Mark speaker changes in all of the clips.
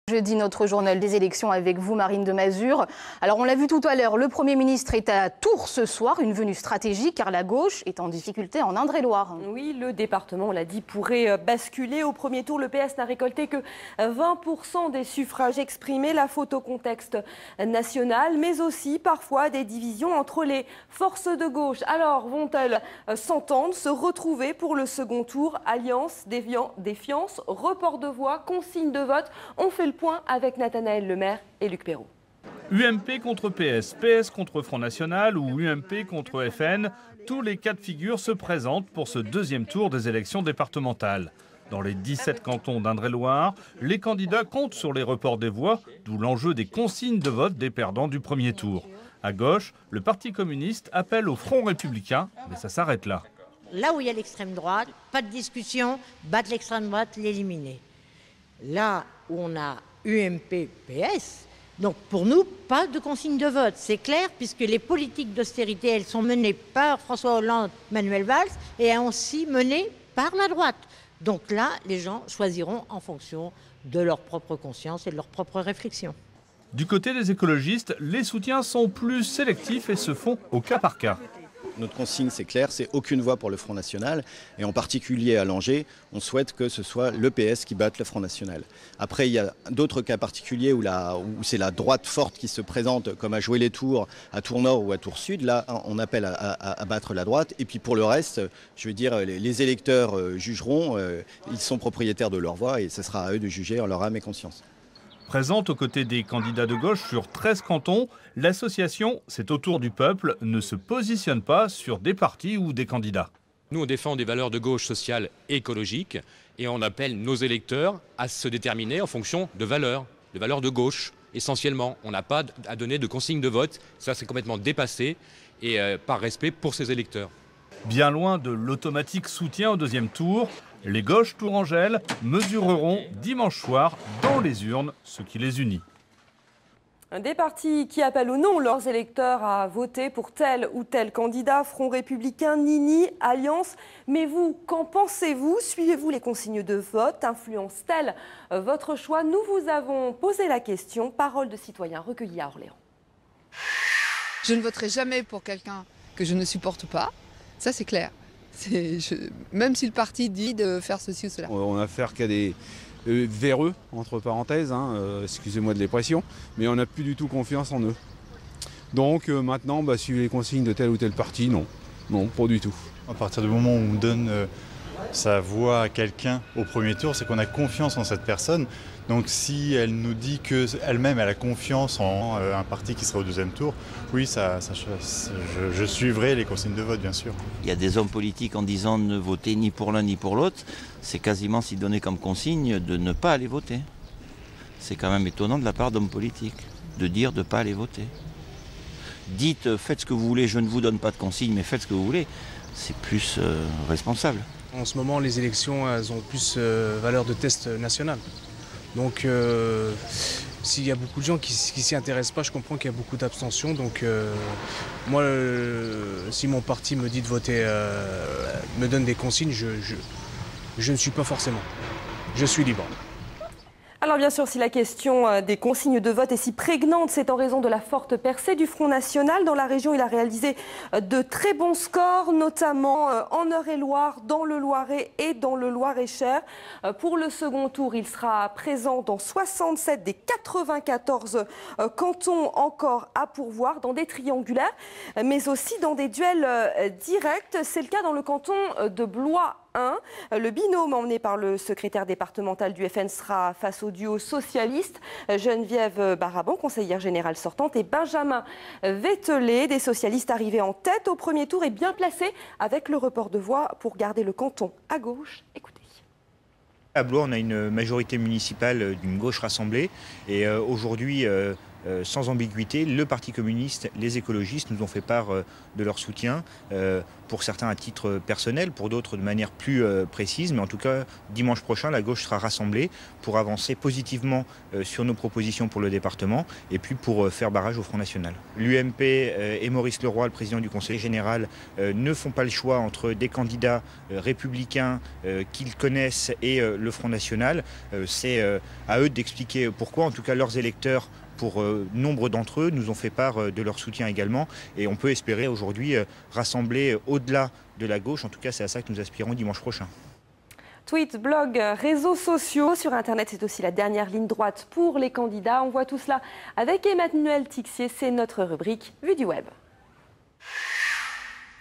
Speaker 1: Jeudi, notre journal des élections avec vous, Marine de Mazure. Alors, on l'a vu tout à l'heure, le Premier ministre est à Tours ce soir, une venue stratégique car la gauche est en difficulté en Indre-et-Loire.
Speaker 2: Oui, le département, on l'a dit, pourrait basculer. Au premier tour, le PS n'a récolté que 20% des suffrages exprimés. La faute au contexte national, mais aussi parfois des divisions entre les forces de gauche. Alors, vont-elles s'entendre, se retrouver pour le second tour? Alliance, défiance, report de voix, consigne de vote. On fait le point avec Nathanaël Lemaire et Luc Perrault.
Speaker 3: UMP contre PS, PS contre Front National ou UMP contre FN, tous les cas de figure se présentent pour ce deuxième tour des élections départementales. Dans les 17 cantons d'Indre-et-Loire, les candidats comptent sur les reports des voix, d'où l'enjeu des consignes de vote des perdants du premier tour. À gauche, le Parti communiste appelle au Front républicain, mais ça s'arrête là.
Speaker 4: Là où il y a l'extrême droite, pas de discussion, battre l'extrême droite, l'éliminer. Là où on a UMP, PS, donc pour nous, pas de consigne de vote. C'est clair, puisque les politiques d'austérité, elles sont menées par François Hollande, Manuel Valls, et aussi menées par la droite. Donc là, les gens choisiront en fonction de leur propre conscience et de leur propre réflexion.
Speaker 3: Du côté des écologistes, les soutiens sont plus sélectifs et se font au cas par cas.
Speaker 5: Notre consigne, c'est clair, c'est aucune voix pour le Front National. Et en particulier à Langeais, on souhaite que ce soit le PS qui batte le Front National. Après, il y a d'autres cas particuliers où c'est la droite forte qui se présente, comme à Jouer les Tours, à Tours-Nord ou à Tours-Sud. Là, on appelle à battre la droite. Et puis pour le reste, je veux dire, les électeurs jugeront. Ils sont propriétaires de leur voix et ce sera à eux de juger en leur âme et conscience.
Speaker 3: Présente aux côtés des candidats de gauche sur 13 cantons, l'association C'est au tour du peuple ne se positionne pas sur des partis ou des candidats.
Speaker 6: Nous, on défend des valeurs de gauche sociale et écologique et on appelle nos électeurs à se déterminer en fonction de valeurs de gauche essentiellement. On n'a pas à donner de consigne de vote, ça c'est complètement dépassé et par respect pour ces électeurs.
Speaker 3: Bien loin de l'automatique soutien au deuxième tour, les gauches tourangelles mesureront dimanche soir dans les urnes ce qui les unit.
Speaker 2: Des partis qui appellent ou non leurs électeurs à voter pour tel ou tel candidat, Front républicain, Nini, Alliance. Mais vous, qu'en pensez-vous? Suivez-vous les consignes de vote? Influence-t-elle votre choix? Nous vous avons posé la question. Parole de citoyens recueillie à Orléans.
Speaker 7: Je ne voterai jamais pour quelqu'un que je ne supporte pas. Ça, c'est clair. Même si le parti dit de faire ceci ou cela.
Speaker 8: On n'a affaire qu'à des véreux, entre parenthèses, excusez-moi de l'expression, mais on n'a plus du tout confiance en eux. Donc maintenant, suivre les consignes de tel ou tel parti, non. Non, pas du tout.
Speaker 9: À partir du moment où on donne sa voix à quelqu'un au premier tour, c'est qu'on a confiance en cette personne. Donc si elle nous dit qu'elle-même elle a confiance en un parti qui sera au deuxième tour, oui, je suivrai les consignes de vote, bien sûr.
Speaker 10: Il y a des hommes politiques en disant ne voter ni pour l'un ni pour l'autre, c'est quasiment s'y donner comme consigne de ne pas aller voter. C'est quand même étonnant de la part d'hommes politiques de dire de ne pas aller voter. Dites faites ce que vous voulez, je ne vous donne pas de consigne, mais faites ce que vous voulez, c'est plus responsable.
Speaker 11: En ce moment, les élections elles ont plus valeur de test national. Donc s'il y a beaucoup de gens qui ne s'y intéressent pas, je comprends qu'il y a beaucoup d'abstention. Donc moi, si mon parti me dit de voter, me donne des consignes, je ne suis pas forcément. Je suis libre.
Speaker 2: Alors bien sûr, si la question des consignes de vote est si prégnante, c'est en raison de la forte percée du Front National. Dans la région, il a réalisé de très bons scores, notamment en Eure-et-Loire, dans le Loiret et dans le Loir-et-Cher. Pour le second tour, il sera présent dans 67 des 94 cantons encore à pourvoir, dans des triangulaires, mais aussi dans des duels directs. C'est le cas dans le canton de Blois. Le binôme emmené par le secrétaire départemental du FN sera face au duo socialiste, Geneviève Baraban, conseillère générale sortante, et Benjamin Vettelet, des socialistes arrivés en tête au premier tour et bien placés avec le report de voix pour garder le canton à gauche. Écoutez.
Speaker 12: À Blois, on a une majorité municipale d'une gauche rassemblée et aujourd'hui, sans ambiguïté, le Parti communiste, les écologistes nous ont fait part de leur soutien, pour certains à titre personnel, pour d'autres de manière plus précise. Mais en tout cas, dimanche prochain, la gauche sera rassemblée pour avancer positivement sur nos propositions pour le département et puis pour faire barrage au Front National. L'UMP et Maurice Leroy, le président du Conseil général, ne font pas le choix entre des candidats républicains qu'ils connaissent et le Front National. C'est à eux d'expliquer pourquoi. En tout cas, leurs électeurs, pour nombre d'entre eux, nous ont fait part de leur soutien également. Et on peut espérer aujourd'hui rassembler au-delà de la gauche. En tout cas, c'est à ça que nous aspirons dimanche prochain.
Speaker 2: Tweets, blogs, réseaux sociaux. Sur Internet, c'est aussi la dernière ligne droite pour les candidats. On voit tout cela avec Emmanuel Tixier. C'est notre rubrique Vue du Web.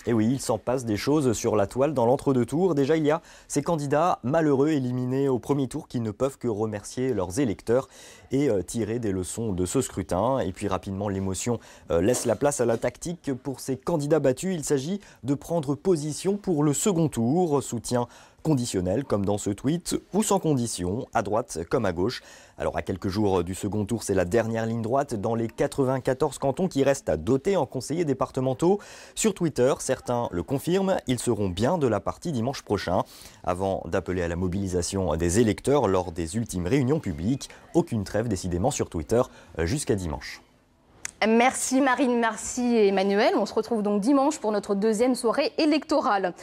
Speaker 13: Et oui, il s'en passe des choses sur la toile dans l'entre-deux tours. Déjà, il y a ces candidats malheureux éliminés au premier tour qui ne peuvent que remercier leurs électeurs et tirer des leçons de ce scrutin. Et puis rapidement, l'émotion laisse la place à la tactique. Pour ces candidats battus, il s'agit de prendre position pour le second tour. Soutien conditionnel comme dans ce tweet ou sans condition, à droite comme à gauche. Alors à quelques jours du second tour, c'est la dernière ligne droite dans les 94 cantons qui restent à doter en conseillers départementaux. Sur Twitter, certains le confirment, ils seront bien de la partie dimanche prochain. Avant d'appeler à la mobilisation des électeurs lors des ultimes réunions publiques, aucune trêve décidément sur Twitter jusqu'à dimanche.
Speaker 1: Merci Marine, merci Emmanuel. On se retrouve donc dimanche pour notre deuxième soirée électorale.